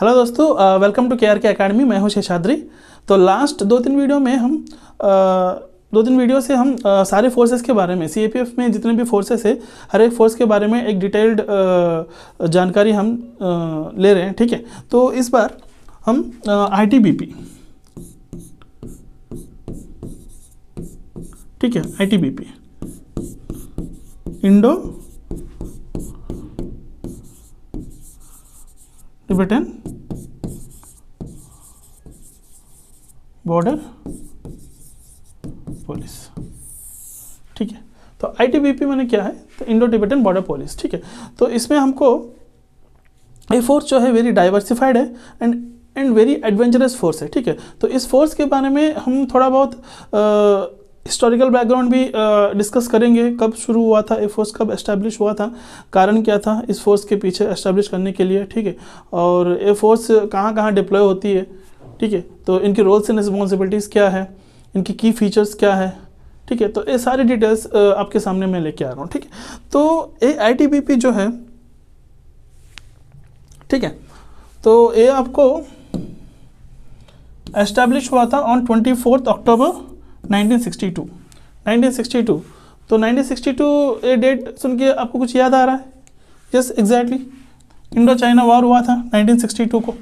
Hello दोस्तों, welcome to KRK academy. मैं हूं शेषाद्री। तो लास्ट दो तीन वीडियो से हम सारे फोर्सेस के बारे में, CAPF में जितने भी फोर्सेस है हर एक फोर्स के बारे में एक डिटेल्ड जानकारी हम ले रहे हैं। ठीक है, तो इस बार हम ITBP, ठीक है, ITBP Indo Tibetan border police. ठीक है, तो ITBP मैंने क्या है, तो इंडो तिब्बतन बॉर्डर पुलिस। ठीक है, तो इसमें हमको ये फोर्स जो है वेरी डाइवर्सिफाइड है एंड वेरी एडवेंचरस फोर्स है। ठीक है, तो इस फोर्स के बारे में हम थोड़ा बहुत हिस्टोरिकल बैकग्राउंड भी डिस्कस करेंगे। कब शुरू हुआ था ये फोर्स, कब एस्टैब्लिश हुआ था, कारण क्या था इस फोर्स के पीछे एस्टैब्लिश करने के लिए। ठीक है, और ये फोर्स कहाँ कहाँ डिप्लॉय होती है। ठीक है, तो इनकी रोल्स एंड रिस्पॉन्सिबिलिटीज़ क्या है, इनकी की फीचर्स क्या है। ठीक है, तो ये सारी डिटेल्स आपके सामने मैं लेके आ रहा हूँ। ठीक है, तो ये ITBP जो है, ठीक है, तो ये आपको एस्टैब्लिश हुआ था ऑन 24 अक्टूबर 1962। 1962, तो 1962 ये डेट सुन के आपको कुछ याद आ रहा है? Yes, exactly, Indo China war हुआ था 1962 को।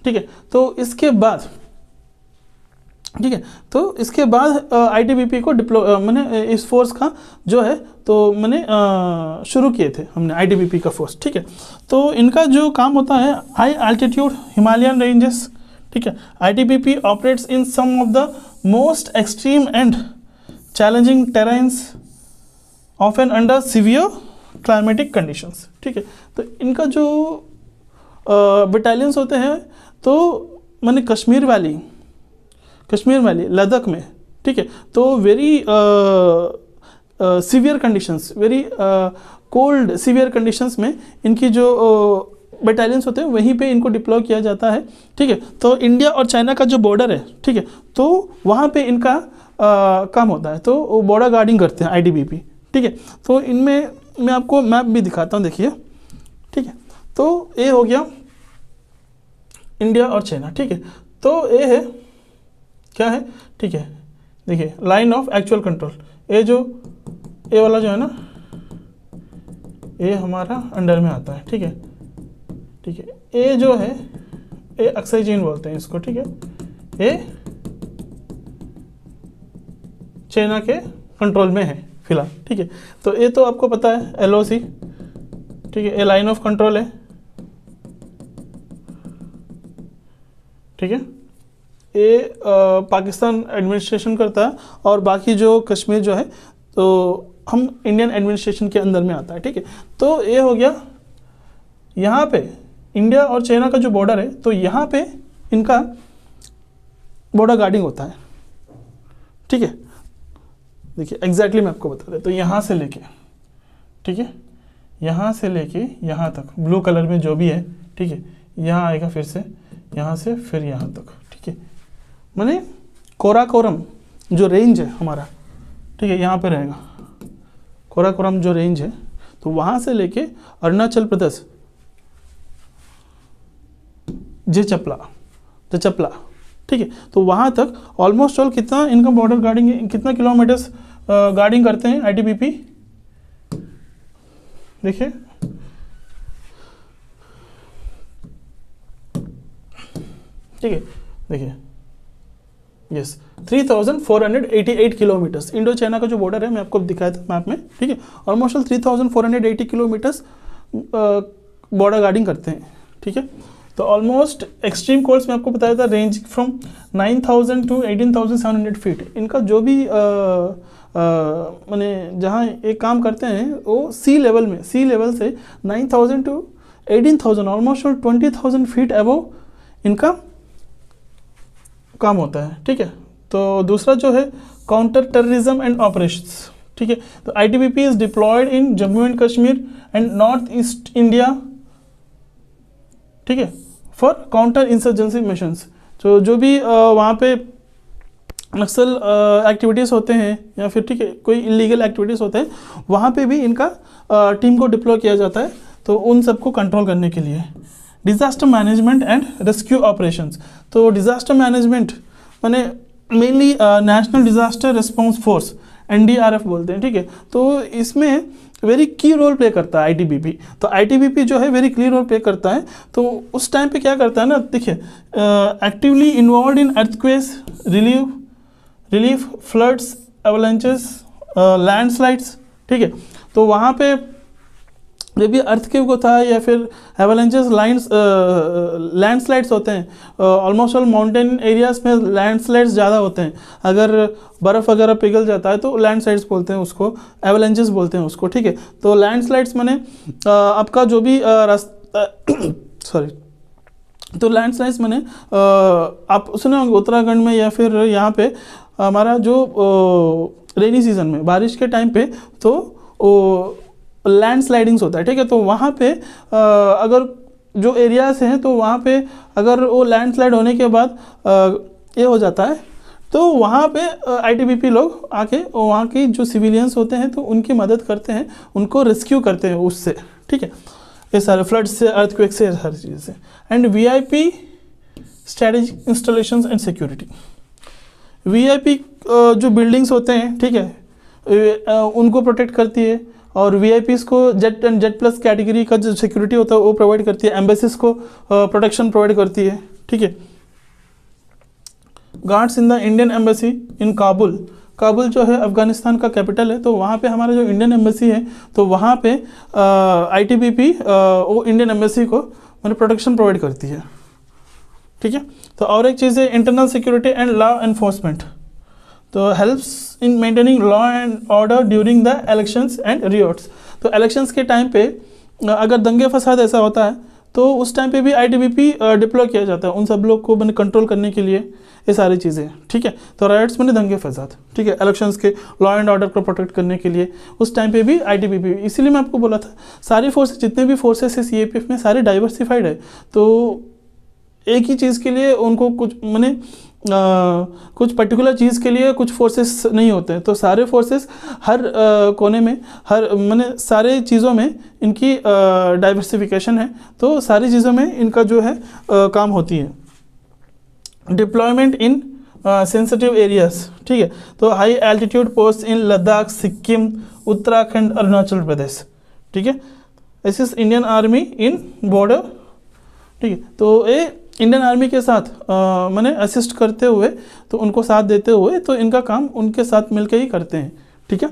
ठीक है, तो इसके बाद, ठीक है, तो इसके बाद ITBP को मैंने इस फोर्स का जो है तो मैंने शुरू किए थे हमने ITBP का फोर्स। ठीक है, तो इनका जो काम होता है हाई अल्टीट्यूड हिमालयन रेंजेस। ठीक है, ITBP operates in some of the most extreme and challenging terrains often under severe climatic conditions. ठीक है, तो इनका जो बटालियंस होते हैं तो मैंने कश्मीर वैली लद्दाख में, ठीक है, तो very severe conditions, very cold severe conditions में इनकी जो बटालियंस होते हैं वहीं पे इनको डिप्लॉय किया जाता है। ठीक है, तो इंडिया और चाइना का जो बॉर्डर है, ठीक है, तो वहाँ पे इनका काम होता है, तो वो बॉर्डर गार्डिंग करते हैं ITBP। ठीक है, तो इनमें मैं आपको मैप भी दिखाता हूँ, देखिए। ठीक है, तो ये हो गया इंडिया और चाइना। ठीक है, तो ये है क्या है, ठीक है, देखिए लाइन ऑफ एक्चुअल कंट्रोल। ये जो ये वाला जो है ना, ये हमारा अंडर में आता है। ठीक है, ठीक है, ये जो है ये अक्साई चेन बोलते हैं इसको। ठीक है, ये चाइना के कंट्रोल में है फिलहाल। ठीक है, तो ये तो आपको पता है LOC। ठीक है, ये लाइन ऑफ कंट्रोल है। ठीक है, ये पाकिस्तान एडमिनिस्ट्रेशन करता है और बाकी जो कश्मीर जो है तो हम इंडियन एडमिनिस्ट्रेशन के अंदर में आता है। ठीक है, तो ये हो गया यहाँ पे इंडिया और चाइना का जो बॉर्डर है, तो यहाँ पे इनका बॉर्डर गार्डिंग होता है। ठीक है, देखिए एग्जैक्टली मैं आपको बता दें, तो यहाँ से लेके, ठीक है, यहाँ से लेके यहाँ तक ब्लू कलर में जो भी है, ठीक है, यहाँ आएगा, फिर से यहाँ से फिर यहाँ तक। ठीक है, माने कोराकोरम जो रेंज है हमारा, ठीक है, यहाँ पे रहेगा कोराकोरम जो रेंज है, तो वहाँ से लेके अरुणाचल प्रदेश चपला, ठीक है, तो वहाँ तक ऑलमोस्ट ऑल कितना इनका बॉर्डर गार्डिंग है, कितना किलोमीटर्स गार्डिंग करते हैं ITBP। देखिए, ठीक है, देखिए, यस 3488 किलोमीटर्स इंडो चाइना का जो बॉर्डर है, मैं आपको दिखाया था मैप में। ठीक है, ऑलमोस्ट 3480 किलोमीटर्स बॉर्डर गार्डिंग करते हैं। ठीक है, तो ऑलमोस्ट एक्सट्रीम कोल्ड्स में आपको बताया था रेंज फ्रॉम 9000 टू 18700 फीट। इनका जो भी मैंने जहाँ ये काम करते हैं वो सी लेवल से 9000 टू 18000, ऑलमोस्ट 20,000 फीट अबव इनका काम होता है। ठीक है, तो दूसरा जो है काउंटर टेररिज्म एंड ऑपरेशंस। ठीक है, तो ITBP is deployed in Jammu and Kashmir and north east India. ठीक है, फॉर काउंटर इंसर्जेंसी मिशंस। तो जो भी वहाँ पे नक्सल एक्टिविटीज़ होते हैं या फिर, ठीक है, कोई इलीगल एक्टिविटीज़ होते हैं, वहाँ पे भी इनका टीम को डिप्लॉय किया जाता है, तो उन सबको कंट्रोल करने के लिए। Disaster management and rescue operations. तो डिज़ास्टर मैनेजमेंट माने mainly national disaster response force, NDRF बोलते हैं, ठीक है। तो इसमें वेरी की रोल प्ले करता है ITBP। तो ITBP जो है वेरी की रोल प्ले करता है। तो उस टाइम पे क्या करता है ना, देखिए, actively involve in earthquakes, relief, floods, avalanches, landslides, ठीक है। तो वहाँ पे जब भी अर्थक्वेक होता है या फिर एवलांचेस, लैंडस्लाइड्स होते हैं, ऑलमोस्ट ऑल माउंटेन एरियाज में लैंडस्लाइड्स ज़्यादा होते हैं। अगर बर्फ़ वगैरह पिघल जाता है तो लैंडस्लाइड्स बोलते हैं उसको, एवलांचेस बोलते हैं उसको, ठीक है। तो लैंडस्लाइड्स माने आपका जो भी रास्ता सॉरी तो लैंडस्लाइड्स माने आप सुने होंगे उत्तराखंड में या फिर यहाँ पे हमारा जो रेनी सीजन में बारिश के टाइम पे तो लैंड स्लाइडिंग्स होता है, ठीक है। तो वहाँ पे अगर जो एरियाज हैं तो वहाँ पे अगर वो लैंड स्लाइड होने के बाद ये हो जाता है तो वहाँ पे ITBP लोग आके वहाँ की जो सिविलियंस होते हैं तो उनकी मदद करते हैं, उनको रेस्क्यू करते हैं उससे, ठीक है। ये सारे फ्लड से, अर्थक्वेक से, हर चीज़ से। And VIP strategic installations and security. VIP जो बिल्डिंग्स होते हैं, ठीक है, उनको प्रोटेक्ट करती है। और VIPs को jet and jet plus category का जो सिक्योरिटी होता है वो प्रोवाइड करती है। एम्बेसीज को प्रोटेक्शन प्रोवाइड करती है, ठीक है। Guards in the Indian embassy in Kabul. Kabul जो है अफगानिस्तान का कैपिटल है, तो वहाँ पे हमारा जो इंडियन एम्बेसी है तो वहाँ पे ITBP वो इंडियन एम्बेसी को मतलब प्रोटेक्शन प्रोवाइड करती है, ठीक है। तो और एक चीज़ है internal security and law enforcement. तो helps in maintaining law and order during the elections and riots. तो इलेक्शंस के टाइम पे अगर दंगे फसाद ऐसा होता है तो उस टाइम पे भी ITBP डिप्लॉय किया जाता है उन सब लोग को मैंने कंट्रोल करने के लिए, ये सारी चीज़ें, ठीक है। तो राइट्स मैंने दंगे फसाद, ठीक है, इलेक्शंस के लॉ एंड ऑर्डर को प्रोटेक्ट करने के लिए उस टाइम पे भी ITBP। इसीलिए मैं आपको बोला था सारी फोर्सेस, जितने भी फोर्सेस है CAPF में, सारे डाइवर्सिफाइड है। तो एक ही चीज़ के लिए उनको कुछ मैंने कुछ पर्टिकुलर चीज़ के लिए कुछ फोर्सेस नहीं होते हैं। तो सारे फोर्सेस हर कोने में, हर मैंने सारे चीज़ों में इनकी डाइवर्सिफिकेशन है। तो सारी चीज़ों में इनका जो है काम होती है। डिप्लॉयमेंट इन सेंसिटिव एरियाज, ठीक है। तो high altitude post in Ladakh, Sikkim, Uttarakhand, Arunachal Pradesh, ठीक है। This is Indian army in border, ठीक है। तो ये इंडियन आर्मी के साथ मैंने असिस्ट करते हुए, तो उनको साथ देते हुए, तो इनका काम उनके साथ मिलकर ही करते हैं, ठीक है।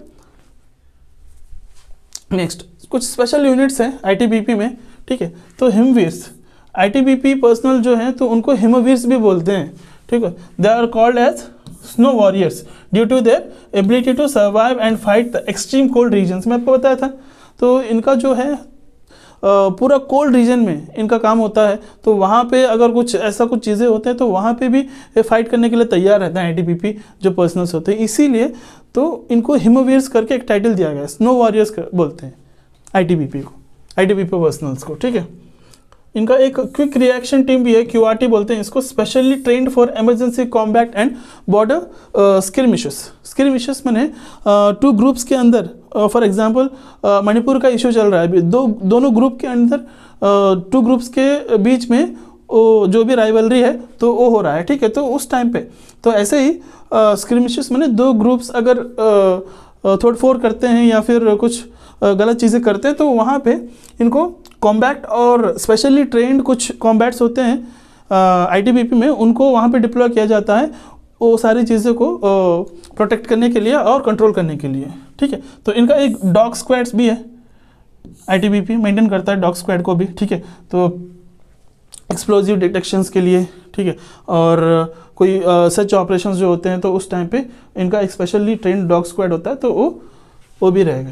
नेक्स्ट कुछ स्पेशल यूनिट्स हैं ITBP में, ठीक है। तो हिमवीर्स, ITBP पर्सनल जो हैं तो उनको हिमवीर्स भी बोलते हैं, ठीक है। They are called as snow warriors due to their ability to survive and fight the extreme cold regions. मैं आपको बताया था। तो इनका जो है पूरा कोल्ड रीजन में इनका काम होता है। तो वहाँ पे अगर कुछ ऐसा कुछ चीज़ें होते हैं तो वहाँ पे भी फाइट करने के लिए तैयार रहता है ITBP जो पर्सनल्स होते हैं। इसीलिए तो इनको हिमवीर्स करके एक टाइटल दिया गया है, स्नो वॉरियर्स बोलते हैं ITBP को, ITBP पर्सनल्स को, ठीक है। इनका एक क्विक रिएक्शन टीम भी है, QRT बोलते हैं इसको, specially trained for emergency combat and border skirmishes. Skirmishes मैंने 2 ग्रुप्स के अंदर, फॉर एग्जांपल मणिपुर का इशू चल रहा है अभी, दोनों ग्रुप के अंदर 2 ग्रुप्स के बीच में जो भी राइवलरी है तो वो हो रहा है, ठीक है। तो उस टाइम पे तो ऐसे ही स्किरमिशेस मैंने 2 ग्रुप्स अगर तोड़फोड़ करते हैं या फिर कुछ गलत चीज़ें करते हैं तो वहाँ पे इनको कॉम्बैट और स्पेशली ट्रेंड कुछ कॉम्बैट्स होते हैं ITBP में, उनको वहाँ पे डिप्लॉय किया जाता है वो सारी चीज़ों को प्रोटेक्ट करने के लिए और कंट्रोल करने के लिए, ठीक है। तो इनका एक डॉग स्क्वाड्स भी है, ITBP मेंटेन करता है डॉग स्क्वाड को भी, ठीक है। तो एक्सप्लोजिव डिटेक्शंस के लिए, ठीक है, और कोई सच ऑपरेशंस जो होते हैं तो उस टाइम पे इनका एक स्पेशली ट्रेंड डॉग स्क्वाड होता है तो वो भी रहेगा।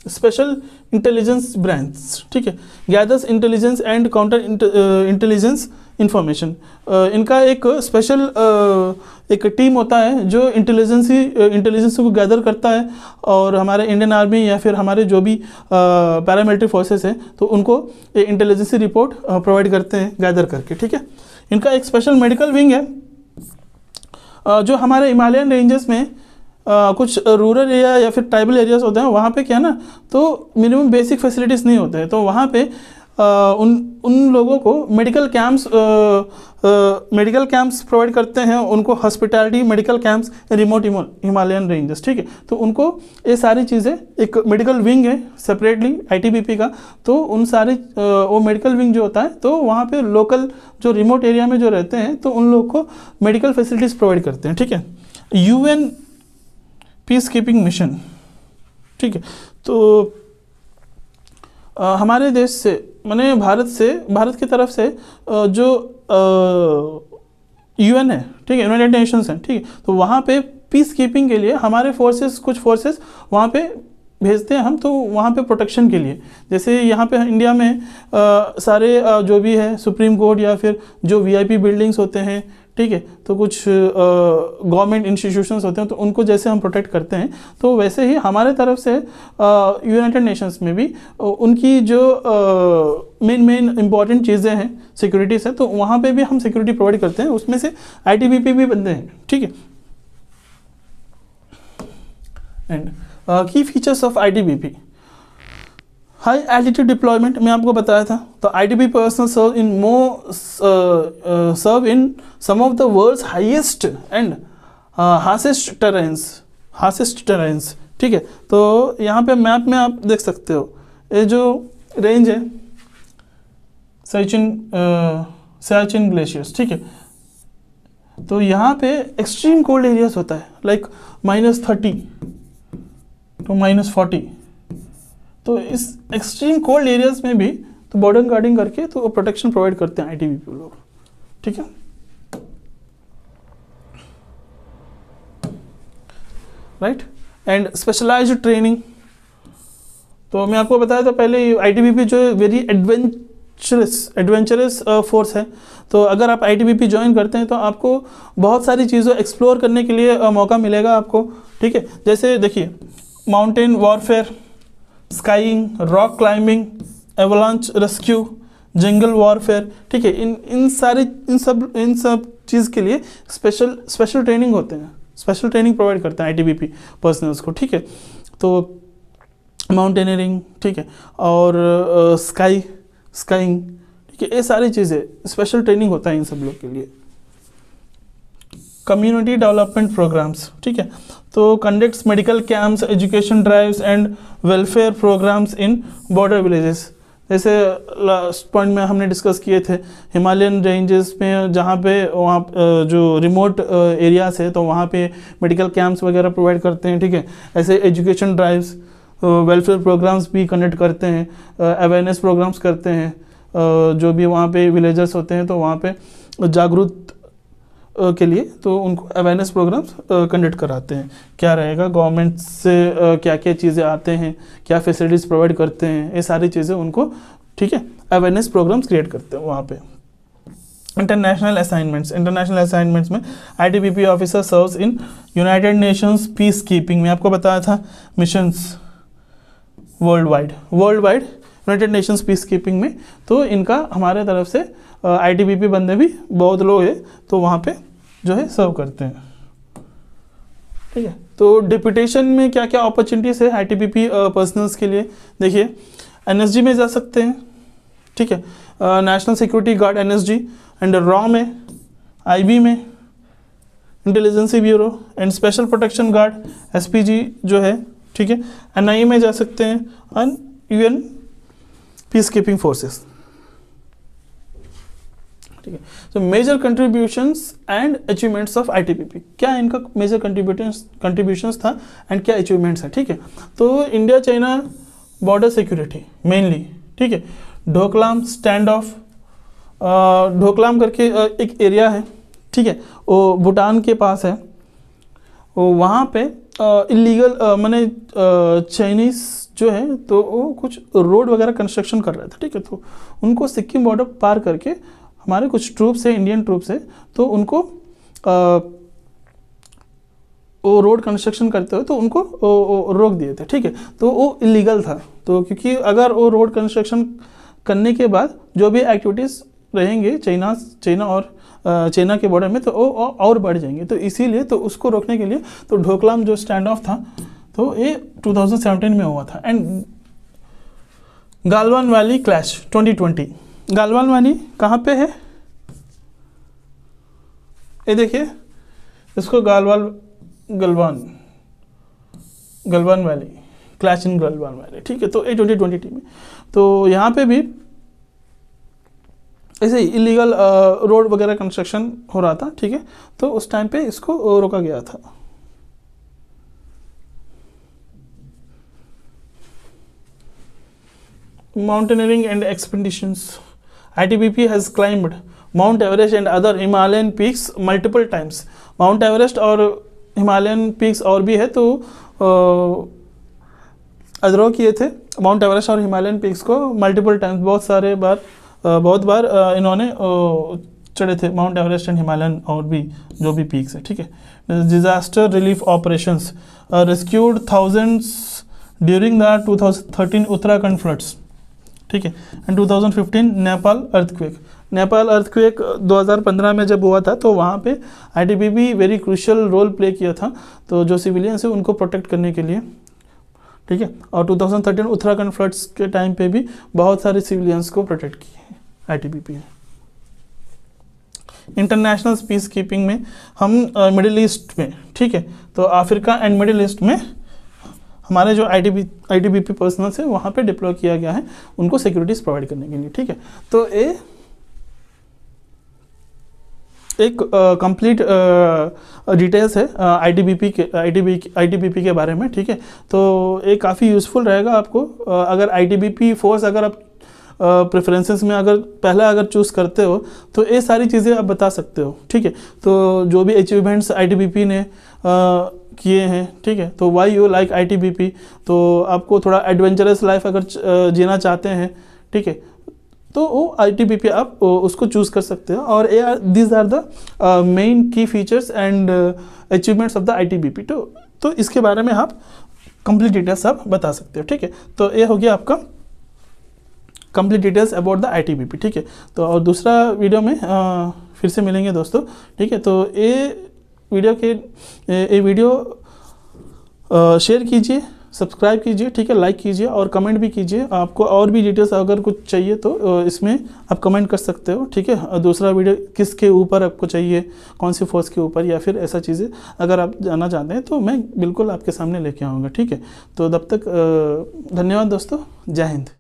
स्पेशल इंटेलिजेंस ब्रांच, ठीक है, gathers intelligence and counter intelligence information. इनका एक स्पेशल एक टीम होता है जो इंटेलिजेंस को गैदर करता है और हमारे इंडियन आर्मी या फिर हमारे जो भी पैरामिलिट्री फोर्सेस हैं तो उनको इंटेलिजेंसी रिपोर्ट प्रोवाइड करते हैं गैदर करके, ठीक है। इनका एक स्पेशल मेडिकल विंग है जो हमारे हिमालयन रेंजेस में कुछ रूरल एरिया या फिर ट्राइबल एरियाज होते हैं, वहाँ पे क्या ना तो मिनिमम बेसिक फैसिलिटीज़ नहीं होते हैं, तो वहाँ पे उन लोगों को मेडिकल कैंप्स प्रोवाइड करते हैं, उनको hospitality medical camps remote Himalayan ranges, ठीक है। तो उनको ये सारी चीज़ें, एक मेडिकल विंग है सेपरेटली आईटीबीपी का, तो उन सारी वो मेडिकल विंग जो होता है तो वहाँ पे लोकल जो रिमोट एरिया में जो रहते हैं तो उन लोग को मेडिकल फैसिलिटीज़ प्रोवाइड करते हैं, ठीक है। यूएन पीस कीपिंग मिशन, ठीक है। तो हमारे देश से माने भारत की तरफ से जो यूएन है, ठीक है, यूनाइटेड नेशंस है, ठीक है, तो वहाँ पे पीस कीपिंग के लिए हमारे कुछ फोर्सेस वहाँ पे भेजते हैं हम, तो वहाँ पे प्रोटेक्शन के लिए। जैसे यहाँ पे इंडिया में सारे जो भी है सुप्रीम कोर्ट या फिर जो वीआईपी बिल्डिंग्स होते हैं, ठीक है, तो कुछ गवर्नमेंट इंस्टीट्यूशंस होते हैं, तो उनको जैसे हम प्रोटेक्ट करते हैं, तो वैसे ही हमारे तरफ से यूनाइटेड नेशंस में भी उनकी जो मेन इंपॉर्टेंट चीज़ें हैं, सिक्योरिटीज़ हैं, तो वहाँ पे भी हम सिक्योरिटी प्रोवाइड करते हैं। उसमें से आईटीबीपी भी बंदे हैं, ठीक है। And key features of ITBP, high altitude deployment मैं आपको बताया था। तो ITBP personnel serve in some of the world's highest and harshest terrains, ठीक है। तो यहाँ पे मैप में आप देख सकते हो, ये जो रेंज है सियाचिन ग्लेशियर्स, ठीक है। तो यहाँ पे एक्सट्रीम कोल्ड एरियाज होता है, लाइक -30 to -40। तो इस एक्सट्रीम कोल्ड एरियाज में भी तो बॉर्डर गार्डिंग करके तो प्रोटेक्शन प्रोवाइड करते हैं आईटीबीपी लोग, ठीक है। राइट। एंड स्पेशलाइज्ड ट्रेनिंग, तो मैं आपको बताया था पहले आईटीबीपी जो वेरी एडवेंचरस फोर्स है। तो अगर आप आईटीबीपी ज्वाइन करते हैं तो आपको बहुत सारी चीज़ों एक्सप्लोर करने के लिए मौका मिलेगा आपको, ठीक है। जैसे देखिए, mountain warfare, skiing, rock climbing, avalanche rescue, जंगल वॉरफेयर, ठीक है। इन सब चीज़ के लिए स्पेशल ट्रेनिंग होते हैं, स्पेशल ट्रेनिंग प्रोवाइड करते हैं आईटीबीपी पर्सनल्स को, ठीक है। तो माउंटेनियरिंग, ठीक है, और स्काइंग, ठीक है, ये सारी चीज़ें स्पेशल ट्रेनिंग होता है इन सब लोग के लिए। कम्युनिटी डेवलपमेंट प्रोग्राम्स, ठीक है, तो conducts medical camps, education drives and welfare programmes in border villages. जैसे लास्ट पॉइंट में हमने डिस्कस किए थे, हिमालयन रेंजेस में जहाँ पे वहाँ जो रिमोट एरियाज है तो वहाँ पे मेडिकल कैंप्स वगैरह प्रोवाइड करते हैं, ठीक है। ऐसे एजुकेशन ड्राइव्स, वेलफेयर प्रोग्राम्स भी कंडक्ट करते हैं, अवेयरनेस प्रोग्राम्स करते हैं, जो भी वहाँ पे विलेजर्स होते हैं तो वहाँ पे जागरूक के लिए तो उनको अवेयरनेस प्रोग्राम्स कंडक्ट कराते हैं। क्या रहेगा गवर्नमेंट से क्या क्या चीज़ें आते हैं, क्या फैसिलिटीज़ प्रोवाइड करते हैं, ये सारी चीज़ें उनको, ठीक है, अवेयरनेस प्रोग्राम्स क्रिएट करते हैं वहाँ पे। इंटरनेशनल असाइनमेंट्स में ITBP officer serves in United Nations peace keeping, में आपको बताया था missions world wide United Nations peace keeping में, तो इनका हमारे तरफ से आईटीबीपी बंदे भी बहुत लोग हैं तो वहाँ पे जो है सर्व करते हैं, ठीक है। तो डिप्यूटेशन में क्या क्या अपॉर्चुनिटीज़ है आईटीबीपी पर्सनल्स के लिए, देखिए एनएसजी में जा सकते हैं, ठीक है, national security guard NSG, and रॉ में, आईबी में, intelligence bureau and special protection guard SPG जो है, ठीक है, एनआईए में जा सकते हैं, and UN peace keeping forces, ठीक है। तो major contributions and achievements of ITBP, क्या इनका मेजर कंट्रीब्यूशंस था एंड क्या अचीवमेंट्स है, ठीक है। तो India China border security mainly, ठीक है। ढोकलाम स्टैंड ऑफ, ढोकलाम करके एक एरिया है, ठीक है, वो भूटान के पास है, वो वहाँ पे इलीगल माने चाइनीज़ जो है तो वो कुछ रोड वगैरह कंस्ट्रक्शन कर रहे थे, ठीक है। तो उनको सिक्किम बॉर्डर पार करके हमारे कुछ ट्रूप्स है, इंडियन ट्रूप्स है, तो उनको वो रोड कंस्ट्रक्शन करते हुए तो उनको रोक दिए थे, ठीक है। तो वो इलीगल था, तो क्योंकि अगर वो रोड कंस्ट्रक्शन करने के बाद जो भी एक्टिविटीज़ रहेंगे चाइना और चाइना के बॉर्डर में तो वो और बढ़ जाएंगे, तो इसीलिए तो उसको रोकने के लिए तो ढोकलाम जो स्टैंड ऑफ था तो ये 2017 में हुआ था। And Galwan valley clash 2020। Galwan valley कहाँ पे है? ये देखिए, इसको गलवान वैली, क्लैश इन गलवान वैली, ठीक है। तो ये 2020 में, तो यहाँ पे भी ऐसे ही इलीगल रोड वगैरह कंस्ट्रक्शन हो रहा था, ठीक है। तो उस टाइम पे इसको रोका गया था। Mountaineering and expeditions. ITBP has climbed Mount Everest and other Himalayan peaks multiple times. Mount Everest और Himalayan peaks और भी है, तो अधरोह किए थे माउंट एवरेस्ट और हिमालयन पीक्स को मल्टीपल टाइम्स, बहुत बार इन्होंने चढ़े थे माउंट एवरेस्ट एंड हिमालयन और भी जो भी पीक्स है, ठीक है। Disaster relief operations, rescued thousands during the 2013 Uttarakhand floods, ठीक है। एंड 2015 नेपाल अर्थक्वेक 2015 में जब हुआ था, तो वहाँ पे ITBP very crucial role play किया था, तो जो सिविलियंस है उनको प्रोटेक्ट करने के लिए, ठीक है। और 2013 उत्तराखंड फ्लड्स के टाइम पे भी बहुत सारे सिविलियंस को प्रोटेक्ट किए ITBP ने। इंटरनेशनल पीस कीपिंग में हम मिडिल ईस्ट में, ठीक है, तो अफ्रीका एंड मिडिल ईस्ट में हमारे जो ITBP पर्सनल्स है वहाँ पे डिप्लॉय किया गया है उनको सिक्योरिटीज प्रोवाइड करने के लिए, ठीक है। तो ये एक कंप्लीट डिटेल्स है ITBP के बारे में, ठीक है। तो ये काफ़ी यूज़फुल रहेगा आपको, अगर ITBP फोर्स अगर आप प्रेफरेंसेस में अगर चूज़ करते हो तो ये सारी चीज़ें आप बता सकते हो, ठीक है। तो जो भी अचीवमेंट्स ITBP ने किए हैं, ठीक है, तो वाई यू लाइक ITBP, तो आपको थोड़ा एडवेंचरस लाइफ अगर जीना चाहते हैं, ठीक है, तो वो ITBP आप उसको चूज़ कर सकते हो। और दीज आर द मेन की features and achievements of the ITBP। तो इसके बारे में आप कंप्लीट डिटेल्स आप बता सकते हो, ठीक है। तो ये हो गया आपका complete details about the ITBP, ठीक है। तो और दूसरा वीडियो में फिर से मिलेंगे दोस्तों, ठीक है। तो ये वीडियो शेयर कीजिए, सब्सक्राइब कीजिए, ठीक है, लाइक कीजिए और कमेंट भी कीजिए। आपको और भी डिटेल्स अगर कुछ चाहिए तो इसमें आप कमेंट कर सकते हो, ठीक है। दूसरा वीडियो किसके ऊपर आपको चाहिए, कौन सी फोर्स के ऊपर, या फिर ऐसा चीज़ें अगर आप जानना चाहते हैं तो मैं बिल्कुल आपके सामने लेके आऊँगा, ठीक है। तो तब तक धन्यवाद दोस्तों, जय हिंद।